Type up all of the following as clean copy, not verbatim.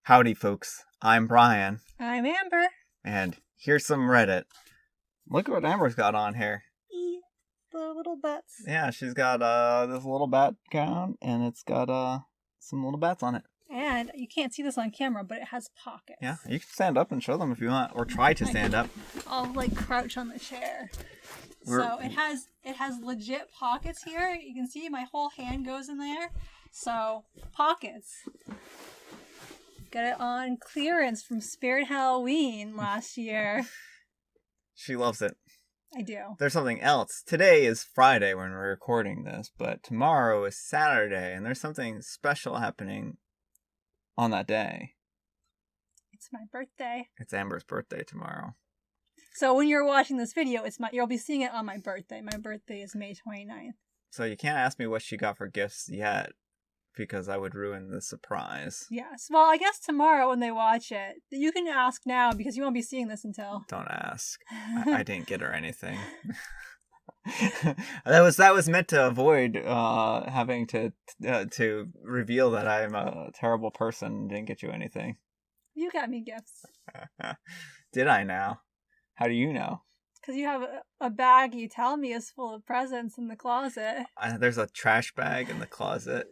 Howdy, folks. I'm Brian, I'm Amber. and here's some Reddit. Look at what Amber's got on here. The little bats. Yeah, she's got this little bat gown, and it's got some little bats on it. And you can't see this on camera, but it has pockets. Yeah, you can stand up and show them if you want, or try to stand up. I'll crouch on the chair. So it has legit pockets here. You can see my whole hand goes in there. So pockets. Got it on clearance from Spirit Halloween last year. She loves it. I do. There's something else. Today is Friday when we're recording this, but tomorrow is Saturday, and there's something special happening on that day. It's my birthday. It's Amber's birthday tomorrow. So when you're watching this video, you'll be seeing it on my birthday. My birthday is May 29th. So you can't ask me what she got for gifts yet, because I would ruin the surprise. Yes. Well, I guess tomorrow when they watch it, you can ask now because you won't be seeing this until. Don't ask. I didn't get her anything. that was meant to avoid having to reveal that I'm a terrible person and didn't get you anything. You got me gifts. Did I now? How do you know? Because you have a bag you tell me is full of presents in the closet. There's a trash bag in the closet,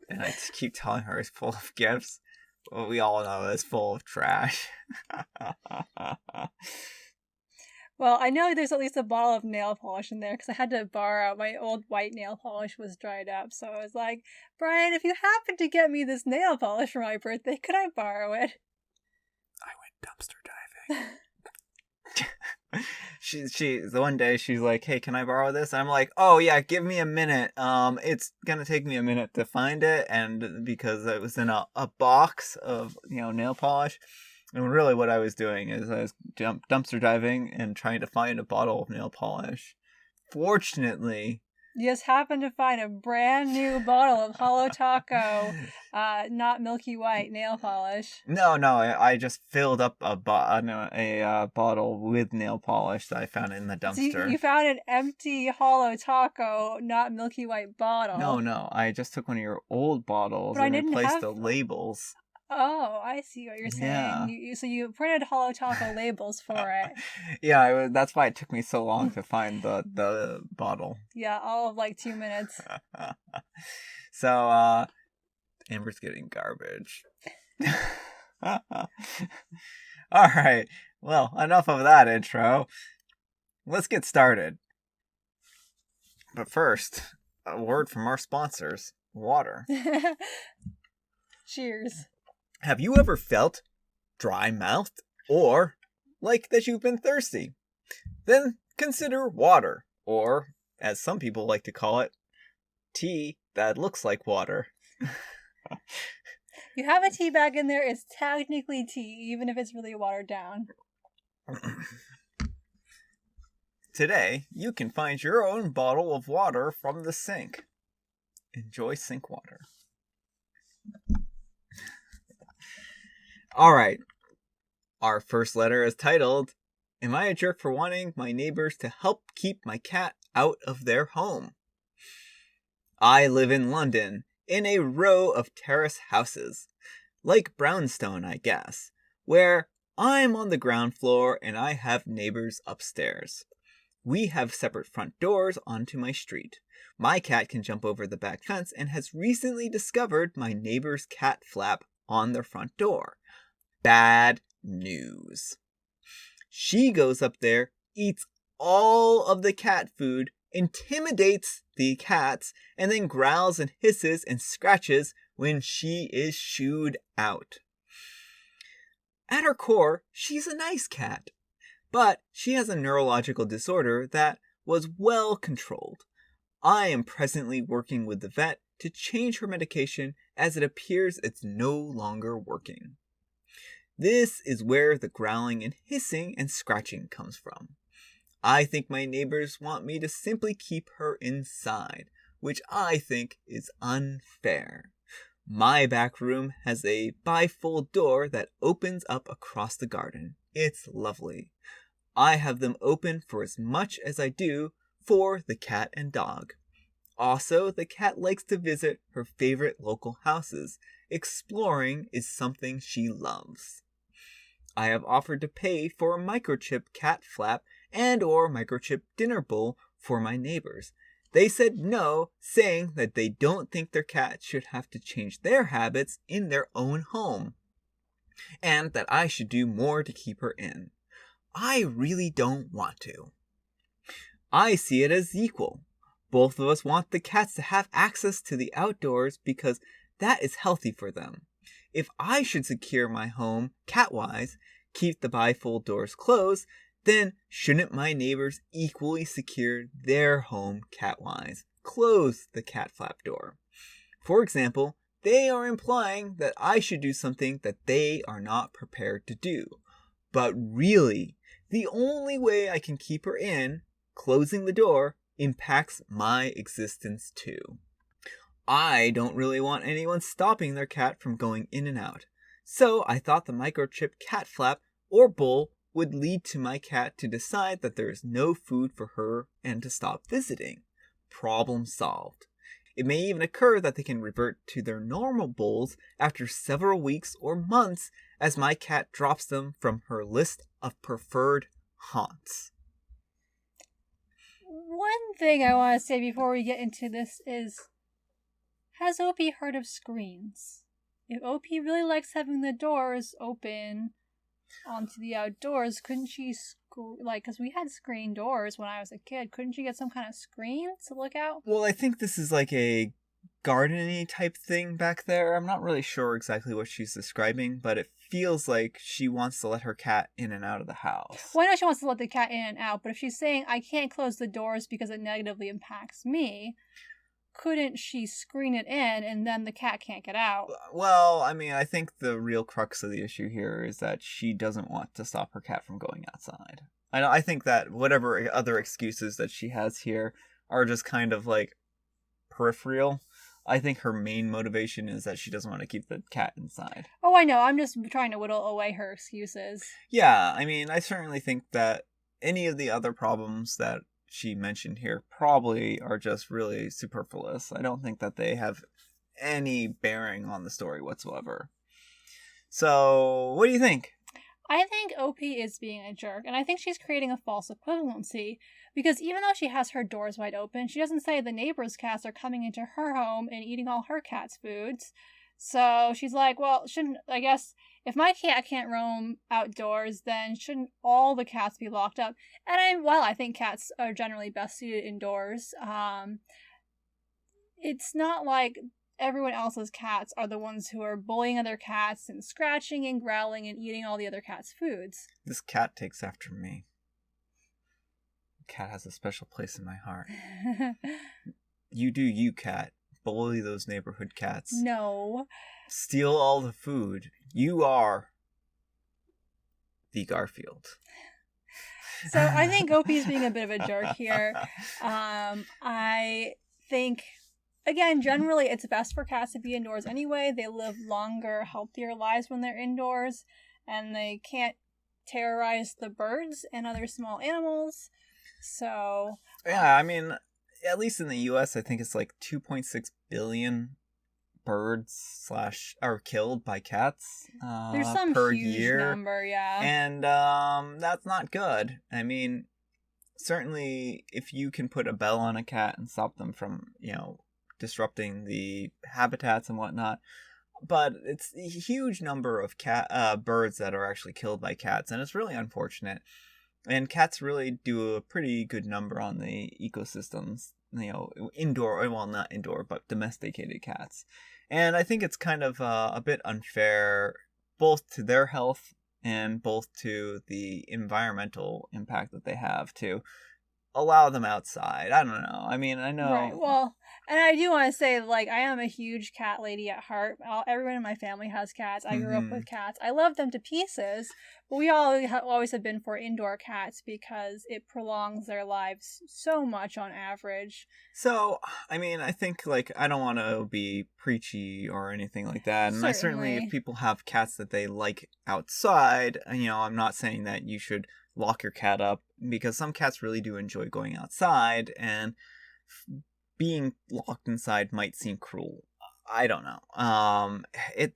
and I keep telling her it's full of gifts. Well, we all know it's full of trash. Well, I know there's at least a bottle of nail polish in there because I had to borrow. My old white nail polish was dried up. So I was like, Brian, if you happen to get me this nail polish for my birthday, could I borrow it? I went dumpster diving. The one day she's like, hey, can I borrow this? And I'm like, oh yeah, give me a minute. It's gonna take me a minute to find it, and because it was in a box of nail polish. And really what I was doing is I was dumpster diving and trying to find a bottle of nail polish. Fortunately, you just happened to find a brand new bottle of Holo Taco, not milky white nail polish. No, I just filled up a bottle with nail polish that I found in the dumpster. So you found an empty Holo Taco, not milky white bottle. No, I just took one of your old bottles and replaced the labels. Oh, I see what you're saying. Yeah. So you printed Holo Taco labels for it. Yeah, that's why it took me so long to find the bottle. Yeah, all of 2 minutes. So, Amber's getting garbage. All right. Well, enough of that intro. Let's get started. But first, a word from our sponsors, water. Cheers. Have you ever felt dry-mouthed or like that you've been thirsty? Then consider water, or as some people like to call it, tea that looks like water. You have a tea bag in there, it's technically tea, even if it's really watered down. Today, you can find your own bottle of water from the sink. Enjoy sink water. All right. Our first letter is titled, Am I a jerk for wanting my neighbors to help keep my cat out of their home? I live in London, in a row of terrace houses, like brownstone, I guess, where I'm on the ground floor and I have neighbors upstairs. We have separate front doors onto my street. My cat can jump over the back fence and has recently discovered my neighbor's cat flap on their front door. Bad news. She goes up there, eats all of the cat food, intimidates the cats, and then growls and hisses and scratches when she is shooed out. At her core, she's a nice cat, but she has a neurological disorder that was well controlled. I am presently working with the vet to change her medication as it appears it's no longer working. This is where the growling and hissing and scratching comes from. I think my neighbors want me to simply keep her inside, which I think is unfair. My back room has a bifold door that opens up across the garden. It's lovely. I have them open for as much as I do for the cat and dog. Also, the cat likes to visit her favorite local houses, Exploring is something she loves. I have offered to pay for a microchip cat flap and or microchip dinner bowl for my neighbors. They said no, saying that they don't think their cat should have to change their habits in their own home, and that I should do more to keep her in. I really don't want to. I see it as equal. Both of us want the cats to have access to the outdoors because that is healthy for them. If I should secure my home, cat-wise, keep the bifold doors closed, then shouldn't my neighbors equally secure their home, cat-wise, close the cat flap door? For example, they are implying that I should do something that they are not prepared to do. But really, the only way I can keep her in, closing the door, impacts my existence too. I don't really want anyone stopping their cat from going in and out. So I thought the microchip cat flap or bowl would lead to my cat to decide that there is no food for her and to stop visiting. Problem solved. It may even occur that they can revert to their normal bowls after several weeks or months as my cat drops them from her list of preferred haunts. One thing I want to say before we get into this is, has OP heard of screens? If OP really likes having the doors open onto the outdoors, couldn't she, because we had screen doors when I was a kid, couldn't she get some kind of screen to look out? Well, I think this is like a garden-y type thing back there. I'm not really sure exactly what she's describing, but it feels like she wants to let her cat in and out of the house. Well, I know she wants to let the cat in and out, but if she's saying, I can't close the doors because it negatively impacts me, couldn't she screen it in and then the cat can't get out? Well, I mean, I think the real crux of the issue here is that she doesn't want to stop her cat from going outside. I think that whatever other excuses that she has here are just kind of like peripheral. I think her main motivation is that she doesn't want to keep the cat inside. Oh, I know. I'm just trying to whittle away her excuses. Yeah, I mean, I certainly think that any of the other problems that she mentioned here probably are just really superfluous. I don't think that they have any bearing on the story whatsoever. So, what do you think? I think OP is being a jerk, and I think she's creating a false equivalency, because even though she has her doors wide open, she doesn't say the neighbor's cats are coming into her home and eating all her cat's foods. So she's like, well, I guess if my cat can't roam outdoors, then shouldn't all the cats be locked up? And while I think cats are generally best suited indoors, it's not like everyone else's cats are the ones who are bullying other cats and scratching and growling and eating all the other cats' foods. This cat takes after me. The cat has a special place in my heart. You do you, cat. Bully those neighborhood cats. No. Steal all the food. You are the Garfield. So I think OP is being a bit of a jerk here. I think, again, generally it's best for cats to be indoors anyway. They live longer, healthier lives when they're indoors, and they can't terrorize the birds and other small animals. So yeah, I mean, at least in the U.S., I think it's like 2.6 billion birds are killed by cats there's some per huge year. Number, yeah. And that's not good. I mean, certainly if you can put a bell on a cat and stop them from, disrupting the habitats and whatnot. But it's a huge number of birds that are actually killed by cats, and it's really unfortunate. And cats really do a pretty good number on the ecosystems, indoor, well, not indoor, but domesticated cats. And I think it's kind of a bit unfair, both to their health and both to the environmental impact that they have to allow them outside. I don't know. I mean, I know. Right. Well, and I do want to say, I am a huge cat lady at heart. Everyone in my family has cats. I grew up with cats. I love them to pieces, but we always have been for indoor cats because it prolongs their lives so much on average. So, I mean, I think, I don't want to be preachy or anything like that. And certainly, if people have cats that they like outside, I'm not saying that you should lock your cat up, because some cats really do enjoy going outside, and being locked inside might seem cruel. I don't know.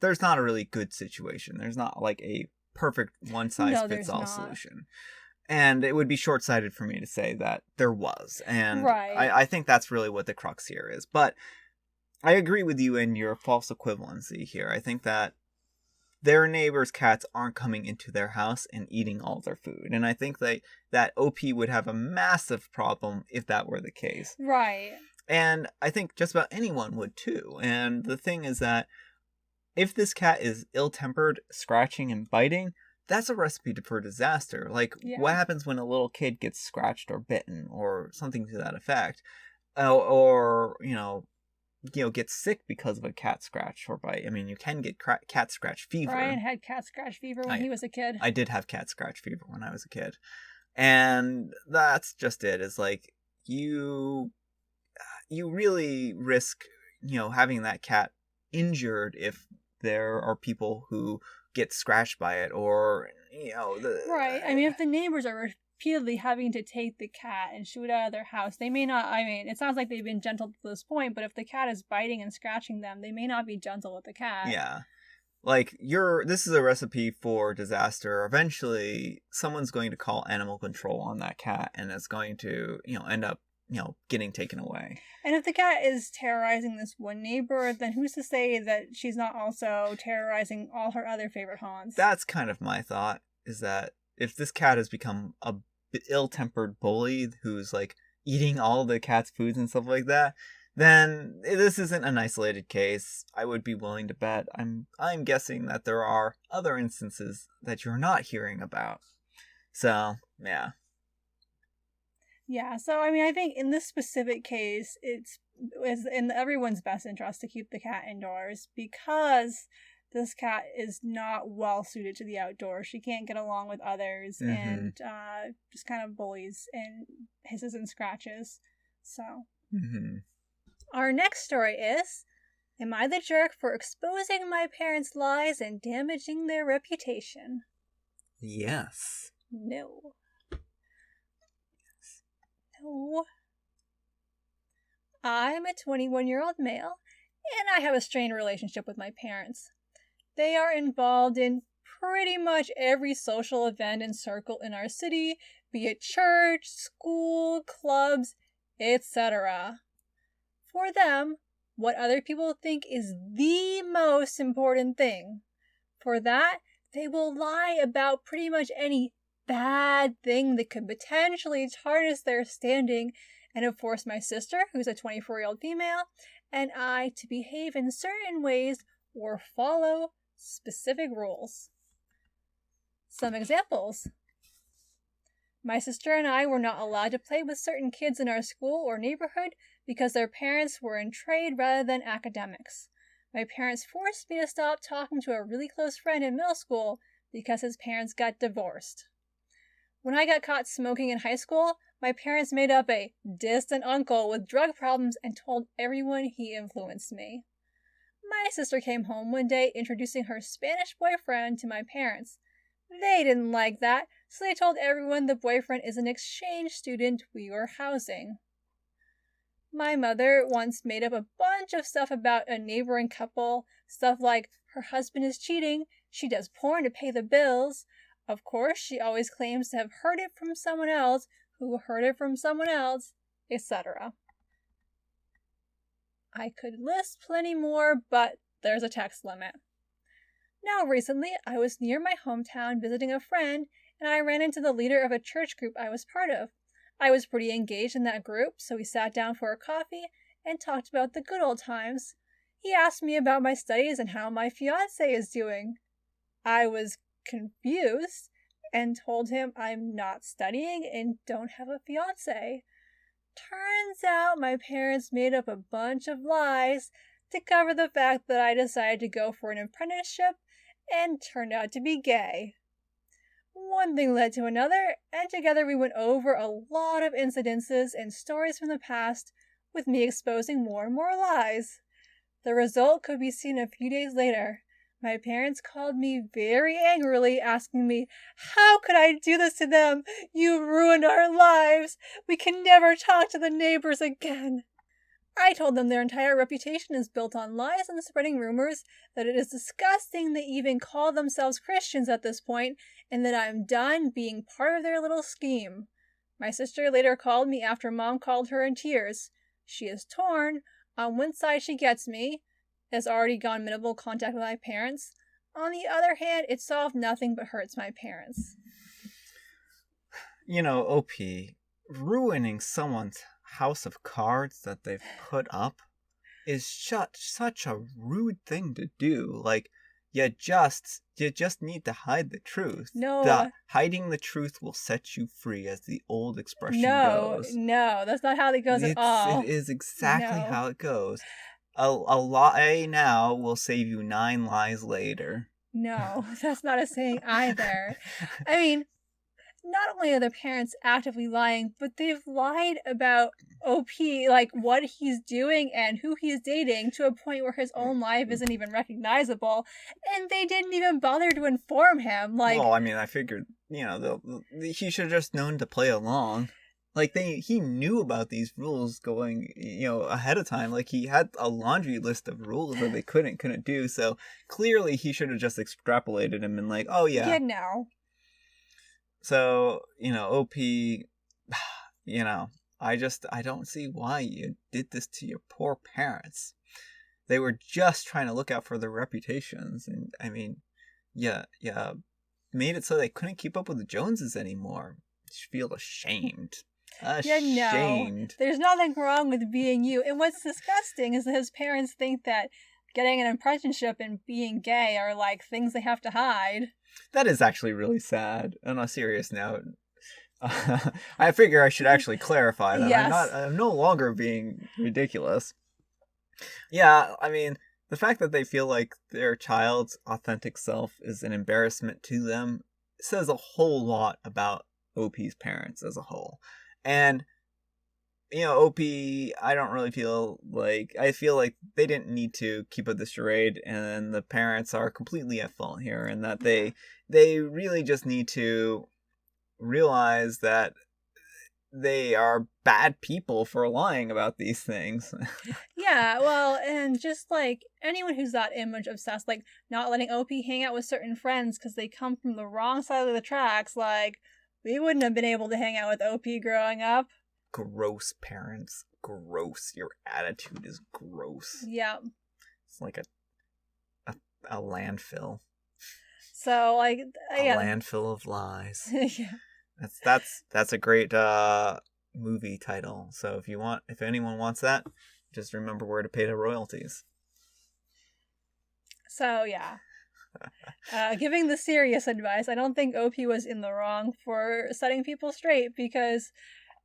There's not a really good situation. There's not like a perfect one size fits all solution. And it would be short-sighted for me to say that there was. And I think that's really what the crux here is. But I agree with you in your false equivalency here. I think that their neighbors' cats aren't coming into their house and eating all their food. And I think that OP would have a massive problem if that were the case. Right. And I think just about anyone would too. And the thing is that if this cat is ill-tempered, scratching and biting, that's a recipe for disaster. Like, what happens when a little kid gets scratched or bitten or something to that effect? Or gets sick because of a cat scratch or bite. I mean, you can get cat scratch fever. Ryan had cat scratch fever when he was a kid. I did have cat scratch fever when I was a kid. And that's just it. It's like, you really risk, having that cat injured if there are people who get scratched by it or, Right. I mean, if the neighbors are repeatedly having to take the cat and shoot out of their house, they may not, it sounds like they've been gentle to this point, but if the cat is biting and scratching them, they may not be gentle with the cat. Yeah. Like, this is a recipe for disaster. Eventually, someone's going to call animal control on that cat, and it's going to, end up, getting taken away. And if the cat is terrorizing this one neighbor, then who's to say that she's not also terrorizing all her other favorite haunts? That's kind of my thought, is that if this cat has become a ill-tempered bully who's, like, eating all the cat's foods and stuff like that, then this isn't an isolated case. I would be willing to bet. I'm guessing that there are other instances that you're not hearing about. So, yeah. Yeah, so I think in this specific case, it's in everyone's best interest to keep the cat indoors because this cat is not well suited to the outdoors. She can't get along with others and just kind of bullies and hisses and scratches. So, Our next story is, am I the jerk for exposing my parents' lies and damaging their reputation? Yes. No. No. I'm a 21-year-old male, and I have a strained relationship with my parents. They are involved in pretty much every social event and circle in our city, be it church, school, clubs, etc. For them, what other people think is the most important thing. For that, they will lie about pretty much any bad thing that could potentially tarnish their standing and have forced my sister, who's a 24-year-old female, and I to behave in certain ways or follow specific rules. Some examples. My sister and I were not allowed to play with certain kids in our school or neighborhood because their parents were in trade rather than academics. My parents forced me to stop talking to a really close friend in middle school because his parents got divorced. When I got caught smoking in high school, my parents made up a distant uncle with drug problems and told everyone he influenced me. My sister came home one day introducing her Spanish boyfriend to my parents. They didn't like that, so they told everyone the boyfriend is an exchange student we were housing. My mother once made up a bunch of stuff about a neighboring couple, stuff like her husband is cheating, she does porn to pay the bills. Of course, she always claims to have heard it from someone else, who heard it from someone else, etc. I could list plenty more, but there's a text limit. Now, recently, I was near my hometown visiting a friend, and I ran into the leader of a church group I was part of. I was pretty engaged in that group, so we sat down for a coffee and talked about the good old times. He asked me about my studies and how my fiancé is doing. I was confused and told him I'm not studying and don't have a fiancé. Turns out my parents made up a bunch of lies to cover the fact that I decided to go for an apprenticeship and turned out to be gay. One thing led to another, and together we went over a lot of incidences and stories from the past, with me exposing more and more lies. The result could be seen a few days later. My parents called me very angrily, asking me, "How could I do this to them? You ruined our lives. We can never talk to the neighbors again." I told them their entire reputation is built on lies and spreading rumors, that it is disgusting they even call themselves Christians at this point, and that I'm done being part of their little scheme. My sister later called me after Mom called her in tears. She is torn. On one side, she gets me, has already gone minimal contact with my parents. On the other hand, it solved nothing but hurts my parents. You know, OP, ruining someone's house of cards that they've put up is such a rude thing to do. Like, you just need to hide the truth. No. Hiding the truth will set you free, as the old expression goes. No, that's not how it goes at all. It is exactly how it goes. A lie now will save you 9 lies later. No, that's not a saying either. I mean, not only are the parents actively lying, but they've lied about OP, like what he's doing and who he's dating, to a point where his own life isn't even recognizable, and they didn't even bother to inform him. Like, well, I mean, I figured, you know, he should have just known to play along. Like, he knew about these rules going, you know, ahead of time. Like, he had a laundry list of rules that they couldn't do. So clearly, he should have just extrapolated them and like, oh yeah. Yeah, no. So, you know, OP, you know, I don't see why you did this to your poor parents. They were just trying to look out for their reputations. And, I mean, yeah, made it so they couldn't keep up with the Joneses anymore. You should feel ashamed. Yeah, no. There's nothing wrong with being you. And what's disgusting is that his parents think that getting an apprenticeship and being gay are like things they have to hide. That is actually really sad. On a serious note, I figure I should actually clarify that. Yes. I'm no longer being ridiculous. Yeah, I mean, the fact that they feel like their child's authentic self is an embarrassment to them says a whole lot about OP's parents as a whole. And, you know, OP, I don't really feel like, I feel like they didn't need to keep up this charade, and the parents are completely at fault here, and that they really just need to realize that they are bad people for lying about these things. Yeah, well, and just like anyone who's that image obsessed, like not letting OP hang out with certain friends because they come from the wrong side of the tracks, like, we wouldn't have been able to hang out with OP growing up. Gross parents. Gross. Your attitude is gross. Yeah. It's like a landfill. So, like, yeah. A landfill of lies. Yeah. That's a great movie title. So if anyone wants that, just remember where to pay the royalties. So, yeah. Giving the serious advice, I don't think OP was in the wrong for setting people straight, because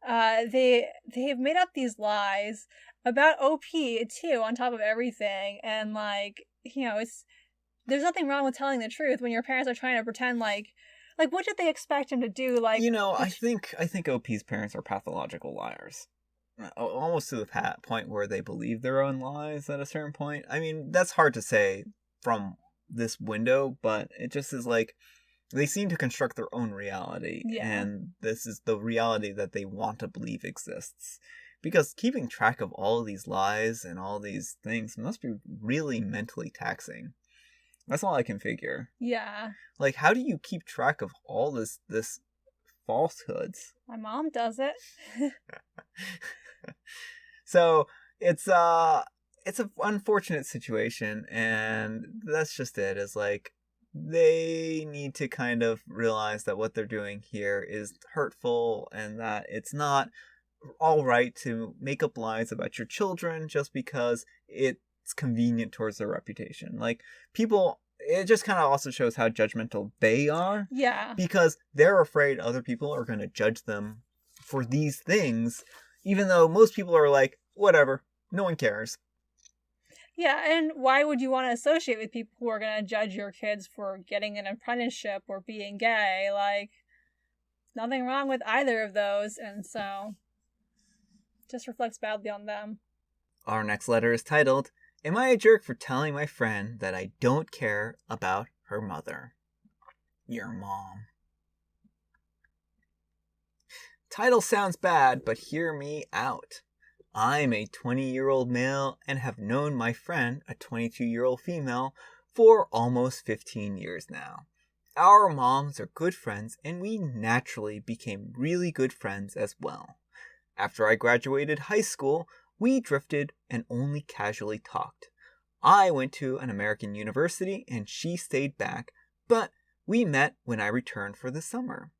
they've made up these lies about OP too, on top of everything, and like, you know, there's nothing wrong with telling the truth when your parents are trying to pretend like what did they expect him to do? Like, you know, I think OP's parents are pathological liars. Almost to the point where they believe their own lies at a certain point. I mean, that's hard to say from this window, but it just is like they seem to construct their own reality, and this is the reality that they want to believe exists. Because keeping track of all of these lies and all these things must be really mentally taxing. That's all I can figure. Yeah. Like, how do you keep track of all this falsehoods? My mom does it. So it's an unfortunate situation, and that's just it. Is like they need to kind of realize that what they're doing here is hurtful, and that it's not all right to make up lies about your children just because it's convenient towards their reputation. Like, people, it just kind of also shows how judgmental they are. Yeah. Because they're afraid other people are going to judge them for these things, even though most people are like, whatever, no one cares. Yeah, and why would you want to associate with people who are going to judge your kids for getting an apprenticeship or being gay? Like, nothing wrong with either of those, and so just reflects badly on them. Our next letter is titled, Am I a Jerk for Telling My Friend That I Don't Care About Her Mother? Your mom. Title sounds bad, but hear me out. I'm a 20-year-old male and have known my friend, a 22-year-old female, for almost 15 years now. Our moms are good friends, and we naturally became really good friends as well. After I graduated high school, we drifted and only casually talked. I went to an American university and she stayed back, but we met when I returned for the summer.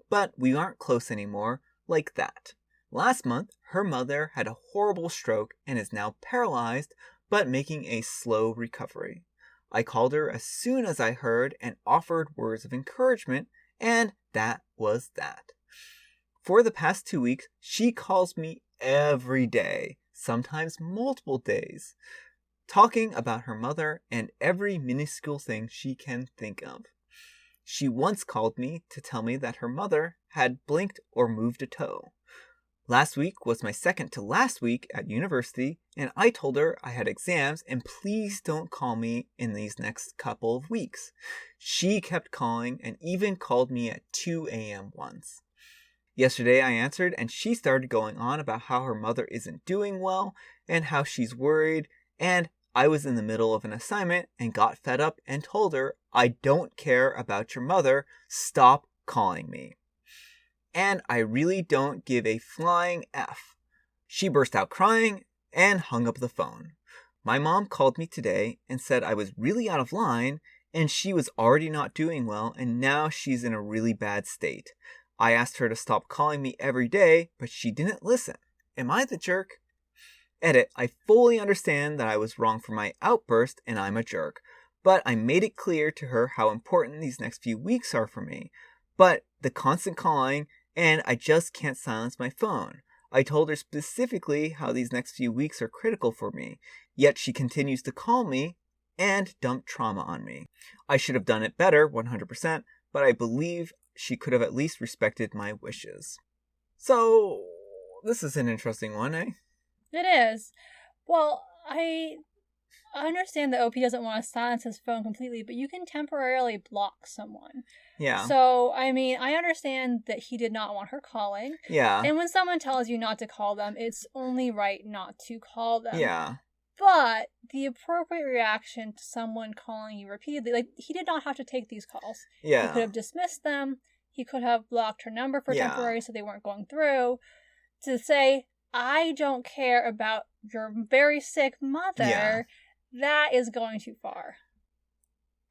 But we aren't close anymore like that. Last month, her mother had a horrible stroke and is now paralyzed, but making a slow recovery. I called her as soon as I heard and offered words of encouragement, and that was that. For the past 2 weeks, she calls me every day, sometimes multiple days, talking about her mother and every minuscule thing she can think of. She once called me to tell me that her mother had blinked or moved a toe. Last week was my second to last week at university, and I told her I had exams and please don't call me in these next couple of weeks. She kept calling and even called me at 2 a.m. once. Yesterday I answered and she started going on about how her mother isn't doing well and how she's worried, and I was in the middle of an assignment and got fed up and told her, I don't care about your mother, stop calling me. And I really don't give a flying F. She burst out crying and hung up the phone. My mom called me today and said I was really out of line and she was already not doing well and now she's in a really bad state. I asked her to stop calling me every day, but she didn't listen. Am I the jerk? Edit, I fully understand that I was wrong for my outburst and I'm a jerk, but I made it clear to her how important these next few weeks are for me. But the constant calling, and I just can't silence my phone. I told her specifically how these next few weeks are critical for me, yet she continues to call me and dump trauma on me. I should have done it better, 100%, but I believe she could have at least respected my wishes. So, this is an interesting one, eh? It is. Well, I understand that OP doesn't want to silence his phone completely, but you can temporarily block someone. Yeah. So, I mean, I understand that he did not want her calling. Yeah. And when someone tells you not to call them, it's only right not to call them. Yeah. But the appropriate reaction to someone calling you repeatedly, like, he did not have to take these calls. Yeah. He could have dismissed them. He could have blocked her number for temporary so they weren't going through. To say, I don't care about your very sick mother, that is going too far.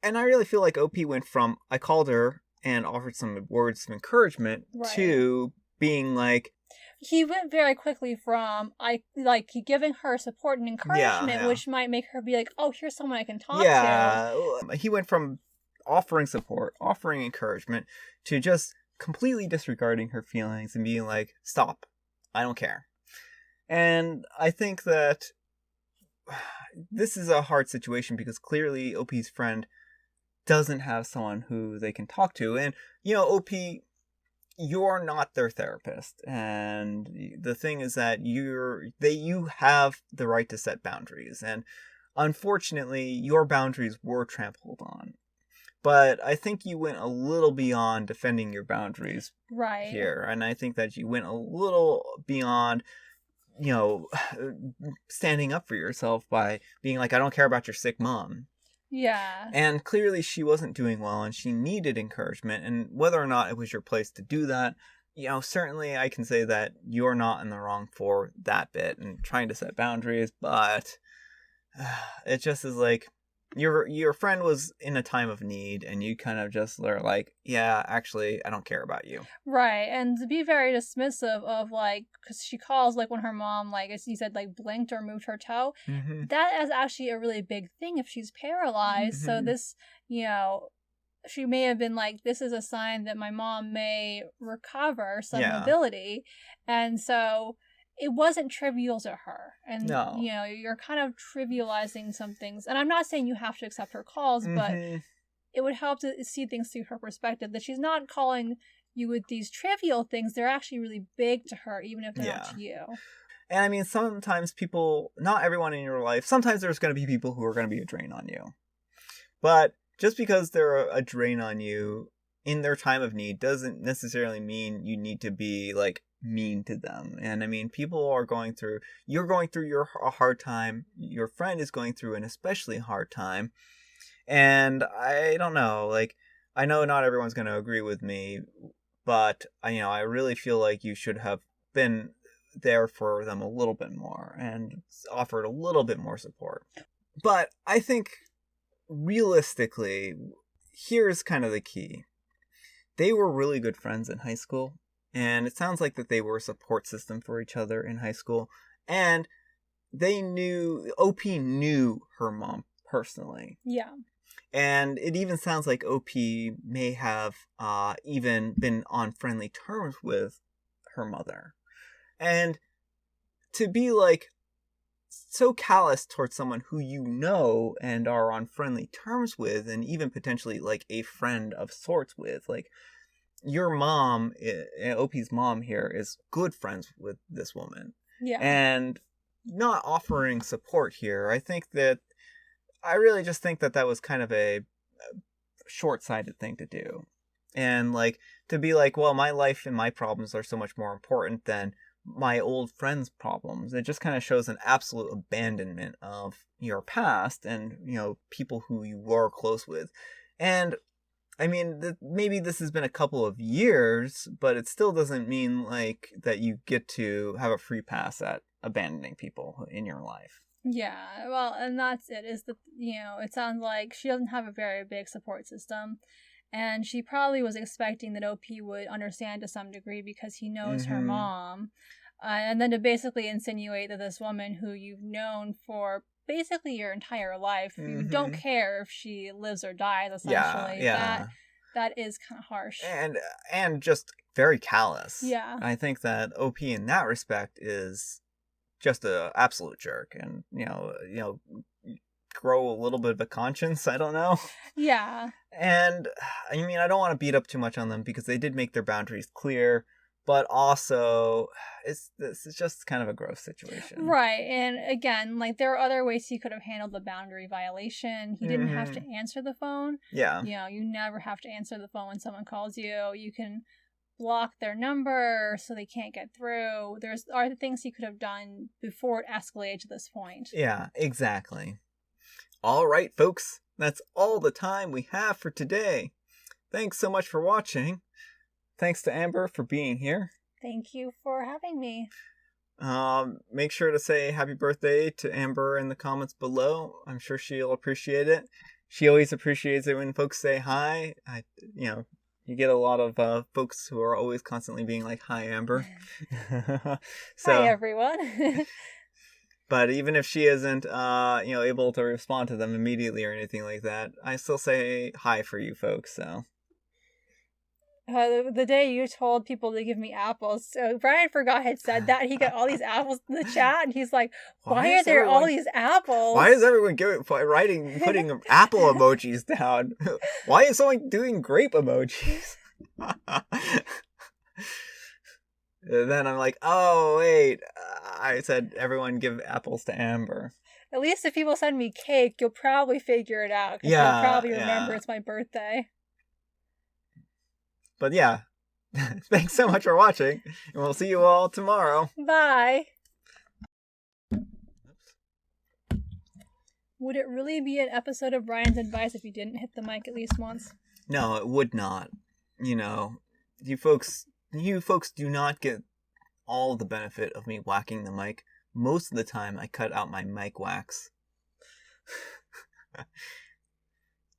And I really feel like OP went from, I called her and offered some words of encouragement to being like... He went very quickly from, giving her support and encouragement, which might make her be like, oh, here's someone I can talk to. Yeah, he went from offering support, offering encouragement, to just completely disregarding her feelings and being like, stop, I don't care. And I think that this is a hard situation because clearly OP's friend doesn't have someone who they can talk to. And, you know, OP, you're not their therapist. And the thing is that you have the right to set boundaries. And unfortunately, your boundaries were trampled on. But I think you went a little beyond defending your boundaries here. And I think that you went a little beyond, you know, standing up for yourself by being like, I don't care about your sick mom. Yeah. And clearly she wasn't doing well and she needed encouragement. And whether or not it was your place to do that, you know, certainly I can say that you're not in the wrong for that bit and trying to set boundaries. But it just is like, your friend was in a time of need and you kind of just are like, yeah, actually, I don't care about you. Right. And to be very dismissive of, like, because she calls, like, when her mom, like, as you said, like, blinked or moved her toe, that is actually a really big thing if she's paralyzed. So this, you know, she may have been like, this is a sign that my mom may recover some mobility. And so it wasn't trivial to her. And, you know, you're kind of trivializing some things. And I'm not saying you have to accept her calls, but it would help to see things through her perspective, that she's not calling you with these trivial things. They're actually really big to her, even if they're not to you. And I mean, sometimes people, not everyone in your life, sometimes there's going to be people who are going to be a drain on you. But just because they're a drain on you in their time of need doesn't necessarily mean you need to be like mean to them. And I mean, people are going through, you're going through a hard time, your friend is going through an especially hard time. And I don't know, like, I know not everyone's going to agree with me, but I really feel like you should have been there for them a little bit more and offered a little bit more support. But I think realistically, here's kind of the key. They were really good friends in high school, and it sounds like that they were a support system for each other in high school, and OP knew her mom personally. Yeah. And it even sounds like OP may have even been on friendly terms with her mother. And to be like so callous towards someone who you know and are on friendly terms with, and even potentially like a friend of sorts with, like your mom, OP's mom here, is good friends with this woman. Yeah. And not offering support here, I really just think that was kind of a short-sighted thing to do. And like to be like, well, my life and my problems are so much more important than my old friend's problems. It just kind of shows an absolute abandonment of your past and, people who you were close with. And I mean, maybe this has been a couple of years, but it still doesn't mean like that you get to have a free pass at abandoning people in your life. Yeah, well, and that's it, is that, it sounds like she doesn't have a very big support system, and she probably was expecting that OP would understand to some degree because he knows her mom, and then to basically insinuate that this woman who you've known for basically your entire life, you don't care if she lives or dies, essentially. Yeah. That is kind of harsh. And just very callous. Yeah. I think that OP in that respect is just a absolute jerk, and grow a little bit of a conscience. I don't know. Yeah. And I mean, I don't want to beat up too much on them because they did make their boundaries clear, but also this is just kind of a gross situation. Right. And again, like, there are other ways he could have handled the boundary violation. He didn't have to answer the phone. Yeah. You never have to answer the phone when someone calls you. You can block their number so they can't get through. There's other things he could have done before it escalated to this point. Yeah, exactly. All right, folks. That's all the time we have for today. Thanks so much for watching. Thanks to Amber for being here. Thank you for having me. Make sure to say happy birthday to Amber in the comments below. I'm sure she'll appreciate it. She always appreciates it when folks say hi. You get a lot of folks who are always constantly being like, "Hi, Amber." Hi, everyone. But even if she isn't, able to respond to them immediately or anything like that, I still say hi for you folks. So. The day you told people to give me apples, so Brian forgot had said that. He got all these apples in the chat, and he's like, "Why are there all these apples? Why is everyone putting apple emojis down? Why is someone doing grape emojis?" And then I'm like, "Oh wait, I said everyone give apples to Amber." At least if people send me cake, you'll probably figure it out. You'll probably remember it's my birthday. But yeah, thanks so much for watching, and we'll see you all tomorrow. Bye. Would it really be an episode of Brian's Advice if you didn't hit the mic at least once? No, it would not. You folks do not get all the benefit of me whacking the mic. Most of the time, I cut out my mic wax.